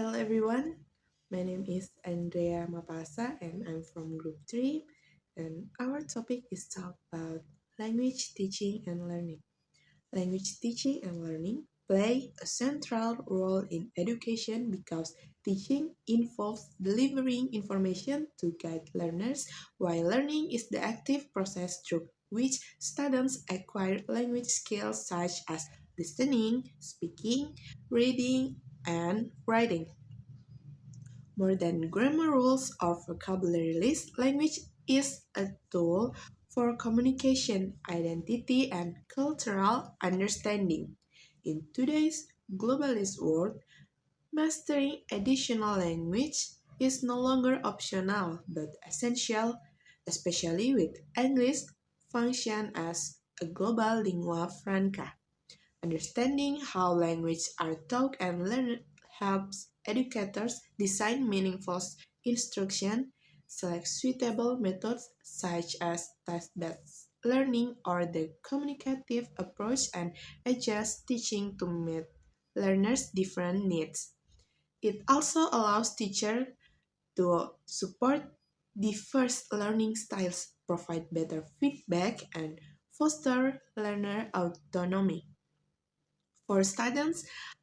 Hello everyone, my name is Andrea Mapasa and I'm from Group 3 and our topic is talk about language teaching and learning. Language teaching and learning play a central role in education because teaching involves delivering information to guide learners, while learning is the active process through which students acquire language skills such as listening, speaking, reading, and writing. More than grammar rules or vocabulary lists, language is a tool for communication, identity, and cultural understanding. In today's globalist world, mastering additional language is no longer optional but essential, especially with English function as a global lingua franca. Understanding how languages are taught and learned helps educators design meaningful instruction, select suitable methods such as task-based learning or the communicative approach, and adjust teaching to meet learners' different needs. It also allows teachers to support diverse learning styles, provide better feedback, and foster learner autonomy. For students,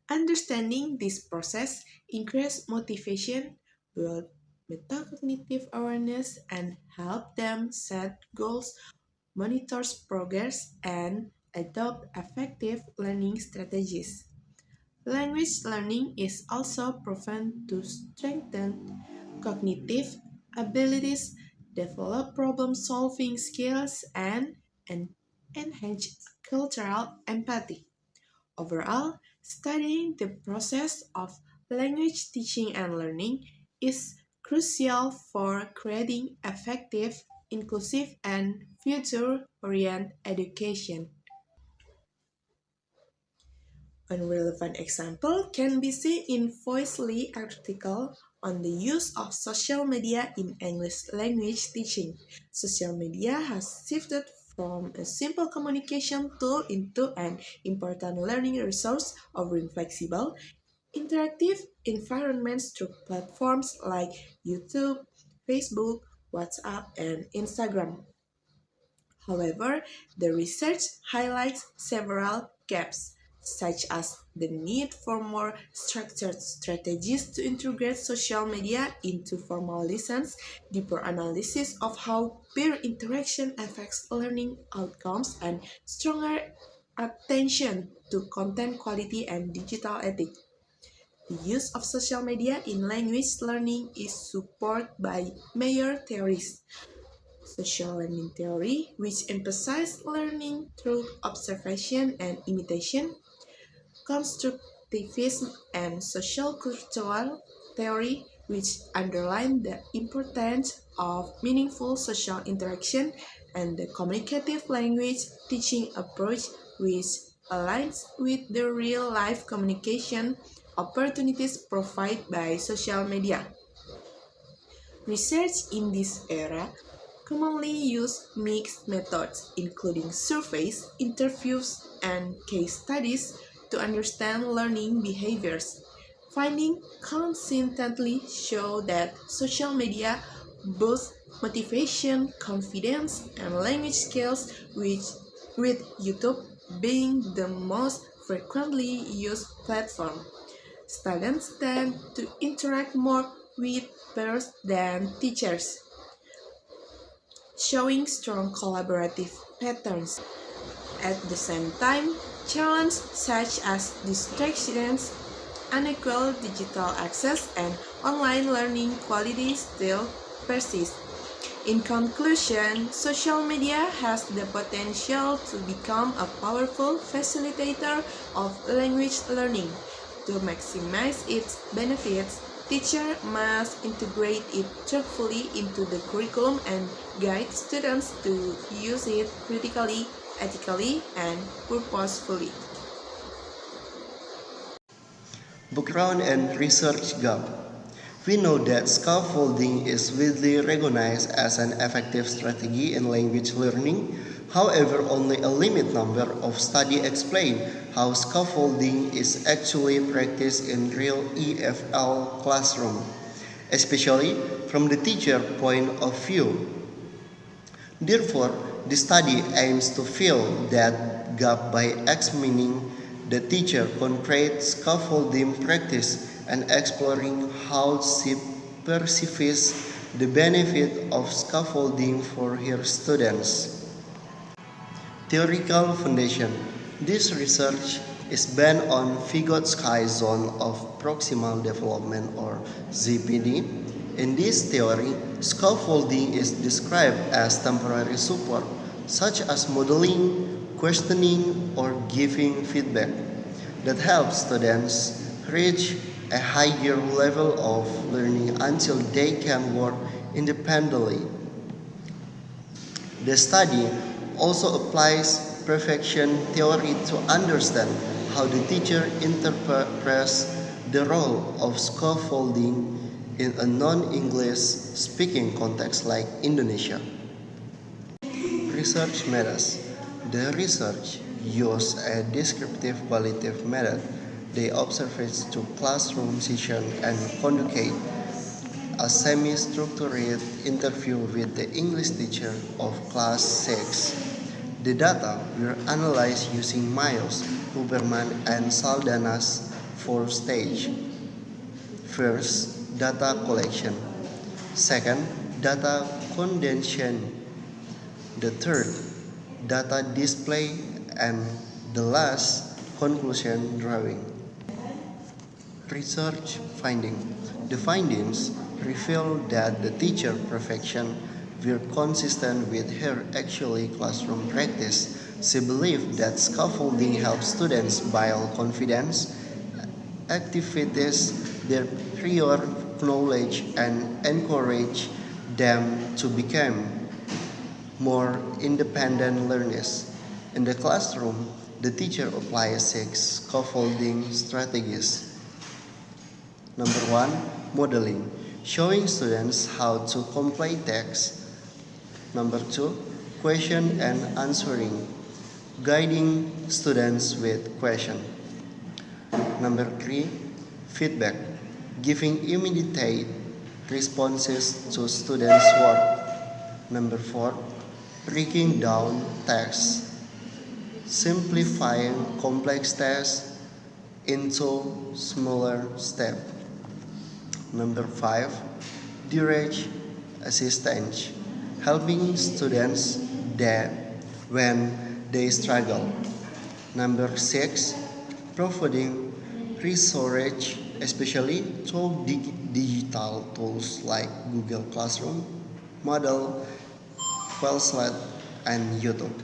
understanding this process increases motivation, build metacognitive awareness, and help them set goals, monitor progress, and adopt effective learning strategies. Language learning is also proven to strengthen cognitive abilities, develop problem-solving skills, and enhance cultural empathy. Overall, studying the process of language teaching and learning is crucial for creating effective, inclusive, and future-oriented education. One relevant example can be seen in Voicely article on the use of social media in English language teaching. Social media has shifted from a simple communication tool into an important learning resource, offering flexible, interactive environments through platforms like YouTube, Facebook, WhatsApp, and Instagram. However, the research highlights several gaps, such as the need for more structured strategies to integrate social media into formal lessons, deeper analysis of how peer interaction affects learning outcomes, and stronger attention to content quality and digital ethics. The use of social media in language learning is supported by Meyer theories, social learning theory, which emphasizes learning through observation and imitation, constructivism, and social cultural theory, which underline the importance of meaningful social interaction, and the communicative language teaching approach, which aligns with the real life communication opportunities provided by social media. Research in this era commonly use mixed methods, including surveys, interviews, and case studies to understand learning behaviors. Findings consistently show that social media boosts motivation, confidence, and language skills, with YouTube being the most frequently used platform. Students tend to interact more with peers than teachers, showing strong collaborative patterns. At the same time, challenges such as distractions, unequal digital access, and online learning quality still persist. In conclusion, social media has the potential to become a powerful facilitator of language learning. To maximize its benefits, teachers must integrate it thoughtfully into the curriculum and guide students to use it critically, ethically, and purposefully. Background and research gap. We know that scaffolding is widely recognized as an effective strategy in language learning. However, only a limited number of studies explain how scaffolding is actually practiced in real EFL classroom, especially from the teacher point of view. Therefore, the study aims to fill that gap by examining the teacher concrete scaffolding practice and exploring how she perceives the benefit of scaffolding for her students. Theoretical foundation. This research is based on Vygotsky zone of proximal development or ZPD. In this theory, scaffolding is described as temporary support, such as modeling, questioning, or giving feedback, that helps students reach a higher level of learning until they can work independently. The study also applies perfection theory to understand how the teacher interprets the role of scaffolding in a non-English speaking context like Indonesia. Research methods. The research used a descriptive qualitative method. They observed to classroom session and conducted a semi-structured interview with the English teacher of class 6. The data were analyzed using Mayos, Huberman, and Saldanha's four stage. First, data collection. Second, data condensation. The third, data display. And the last, conclusion drawing. Research finding. The findings reveal that the teacher perfection were consistent with her actually classroom practice. She believed that scaffolding helps students build confidence, activities their prior knowledge, and encourage them to become more independent learners. In the classroom, the teacher applies six scaffolding strategies. Number one, modeling, showing students how to complete text. Number two, question and answering, guiding students with question. Number three, feedback, giving immediate responses to students' work. Number four, breaking down text, simplifying complex text into smaller steps. Number five, direct assistance, helping students that when they struggle. Number six, providing research, especially through digital tools like Google Classroom, Moodle, Quizlet, and YouTube.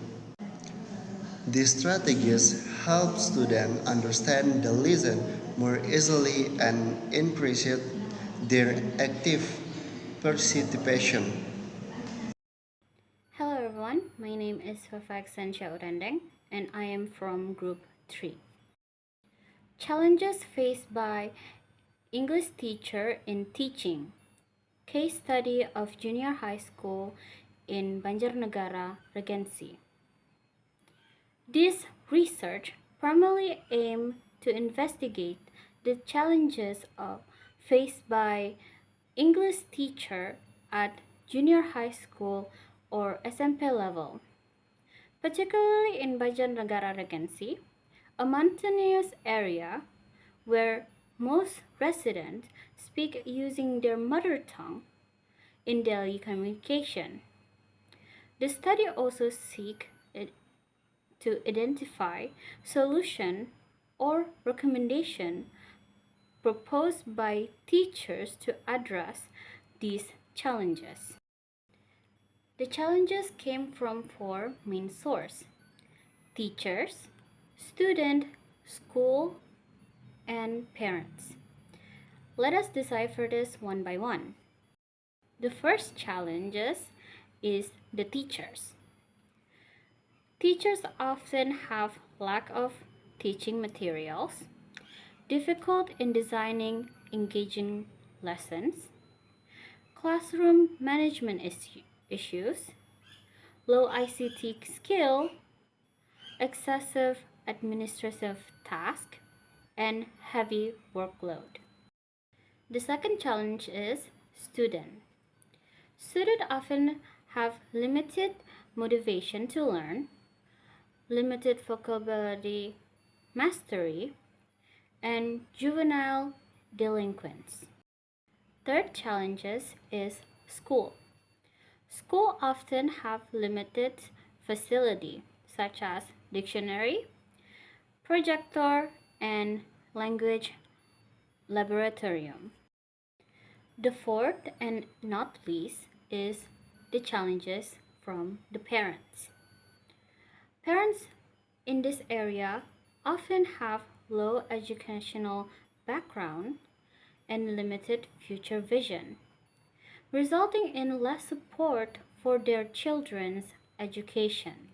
These strategies help students understand the lesson more easily and increase their active participation. Hello everyone, my name is Fafak Sansha Urandeng and I am from Group 3. Challenges faced by English teacher in teaching. Case study of junior high school in Banjarnegara, Regency. This research primarily aimed to investigate the challenges faced by English teacher at junior high school or SMP level, particularly in Banjarnegara Regency, a mountainous area where most residents speak using their mother tongue in daily communication. The study also seeks to identify solution or recommendation proposed by teachers to address these challenges. The challenges came from four main sources: teachers, student, school, and parents. Let us decipher this one by one. The first challenges is the teachers. Teachers often have lack of teaching materials, difficult in designing engaging lessons, classroom management issues, low ICT skill, excessive administrative tasks, and heavy workload. The second challenge is student. Students often have limited motivation to learn, limited vocabulary mastery, and juvenile delinquents. Third challenges is school. School often have limited facility such as dictionary, projector, and language laboratorium. The fourth and not least is the challenges from the parents. Parents in this area often have low educational background and limited future vision, resulting in less support for their children's education.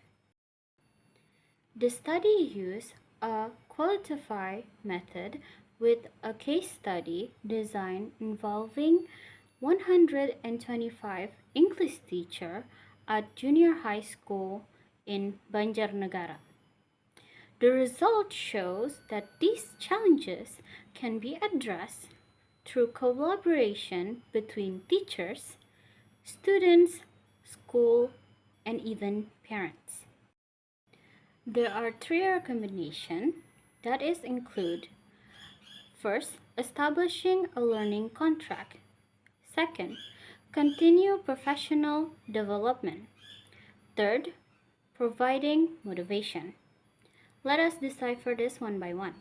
The study used a qualify method with a case study design involving 125 English teachers at junior high school in Banjarnegara. The result shows that these challenges can be addressed through collaboration between teachers, students, school, and even parents. There are three recommendations that is include first, establishing a learning contract. Second, continue professional development. Third, providing motivation. Let us decipher this one by one.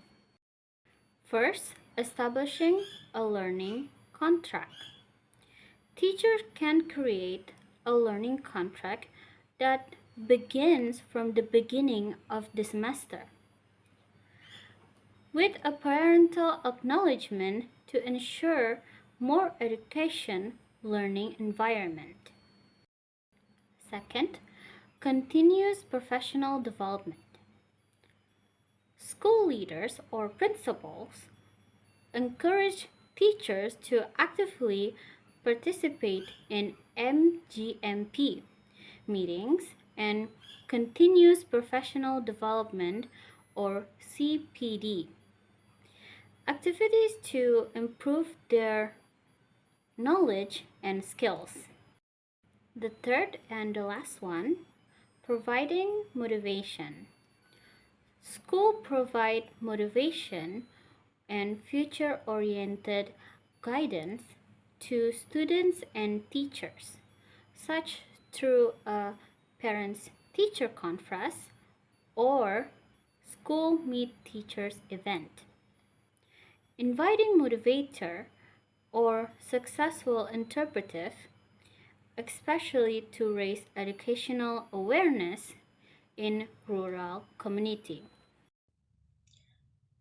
First, establishing a learning contract. Teachers can create a learning contract that begins from the beginning of the semester with a parental acknowledgement to ensure more education learning environment. Second, continuous professional development. School leaders or principals encourage teachers to actively participate in MGMP meetings and continuous professional development or CPD activities to improve their knowledge and skills. The third and the last one, providing motivation. School provide motivation and future-oriented guidance to students and teachers, such through a parents-teacher conference or school meet teachers event. Inviting motivator or successful interpretive, especially to raise educational awareness in rural community.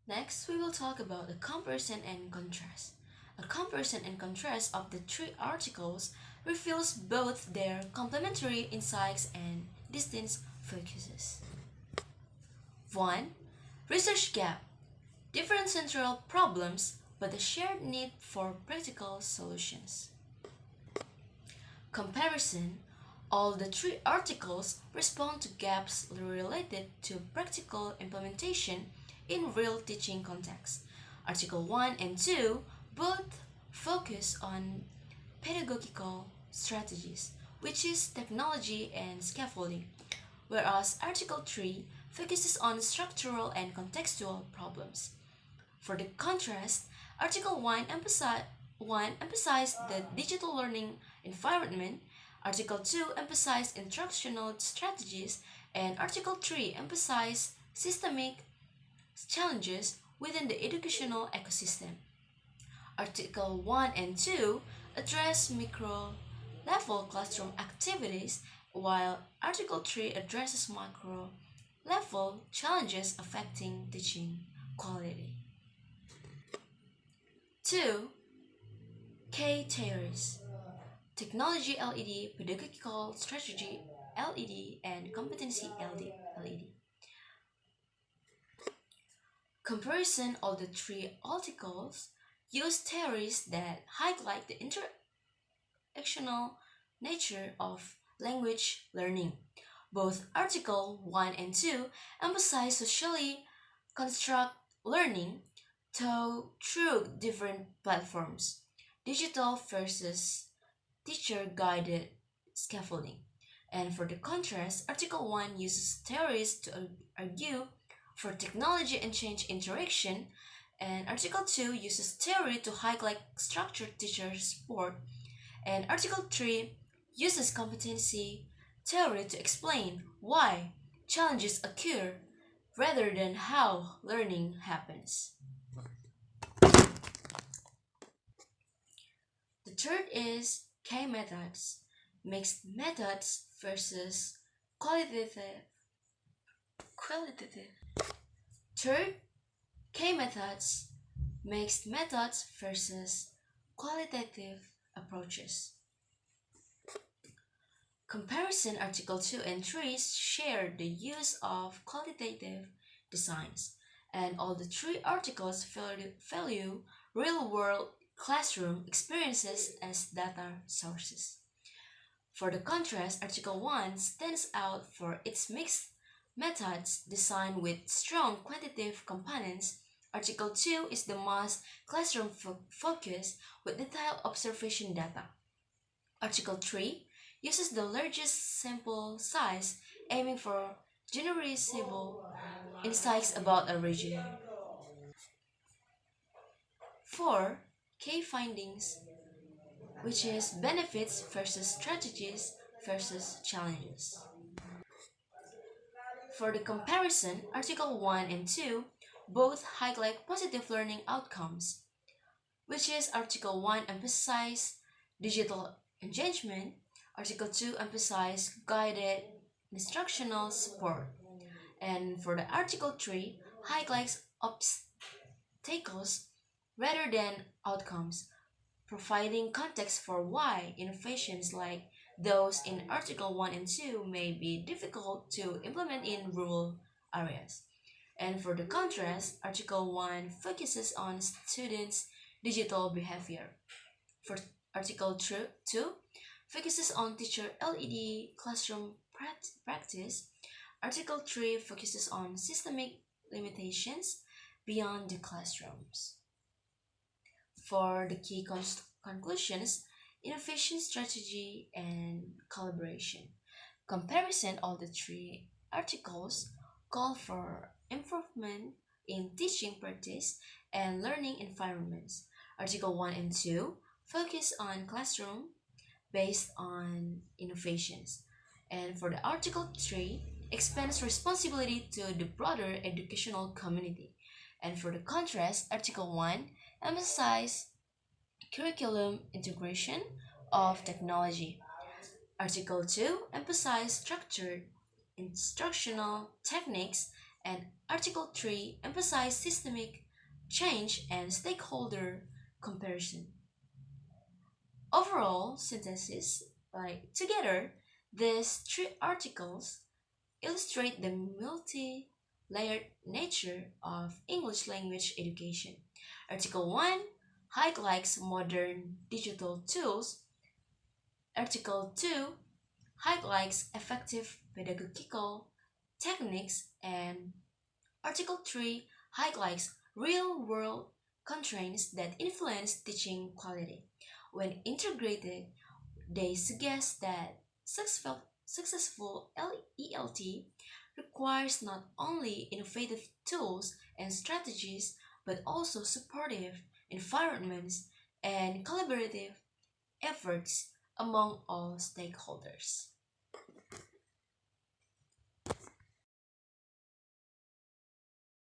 Next, we will talk about a comparison and contrast. A comparison and contrast of the three articles reveals both their complementary insights and distinct focuses. 1. Research gap. Different central problems, but a shared need for practical solutions. Comparison. All the three articles respond to gaps related to practical implementation in real teaching contexts. Article 1 and 2 both focus on pedagogical strategies, which is technology and scaffolding, whereas Article 3 focuses on structural and contextual problems. For the contrast, Article 1 emphasized the digital learning environment, Article 2 emphasized instructional strategies, and Article 3 emphasized systemic challenges within the educational ecosystem. Article 1 and 2 address micro level classroom activities, while Article 3 addresses macro level challenges affecting teaching quality. 2. K theories: Technology LED, Pedagogical Strategy LED, and Competency LED. Comparison of the three articles use theories that highlight the interactional nature of language learning, Both Article 1 and 2 emphasize socially construct learning through different platforms, digital versus teacher guided scaffolding. And for the contrast, Article 1 uses theories to argue for technology and change interaction, and Article 2 uses theory to highlight structured teacher support, and Article 3 uses competency theory to explain why challenges occur rather than how learning happens. The third is K methods, mixed methods versus qualitative. Qualitative. Third, K methods, mixed methods versus qualitative approaches. Comparison Article 2 and 3 share the use of qualitative designs, and all the three articles value real world classroom experiences as data sources. For the contrast, Article 1 stands out for its mixed methods designed with strong quantitative components. Article 2 is the most classroom focused with detailed observation data. Article 3 uses the largest sample size, aiming for generalizable insights about a region. 4. Key findings, which is benefits versus strategies versus challenges. For the comparison, Article 1 and 2 both highlight positive learning outcomes, which is Article 1 emphasize digital engagement, Article 2 emphasize guided instructional support, and for the Article 3 highlights obstacles rather than outcomes, providing context for why innovations like those in Article 1 and 2 may be difficult to implement in rural areas. And for the contrast, Article 1 focuses on students' digital behavior. For Article 2 focuses on teacher LED classroom practice. Article 3 focuses on systemic limitations beyond the classrooms. For the key conclusions, innovation strategy and collaboration. Comparison all the three articles call for improvement in teaching practice and learning environments. Article 1 and 2 focus on classroom based on innovations. And for the Article 3, expands responsibility to the broader educational community. And for the contrast, Article 1 emphasizes curriculum integration of technology. Article 2 emphasizes structured instructional techniques, and Article 3 emphasizes systemic change and stakeholder comparison. Overall synthesis, like together, these three articles illustrate the multi-layered nature of English language education. Article 1 highlights modern digital tools. Article 2 highlights effective pedagogical techniques, and Article 3 highlights real-world constraints that influence teaching quality. When integrated, they suggest that successful ELT requires not only innovative tools and strategies, but also supportive environments and collaborative efforts among all stakeholders.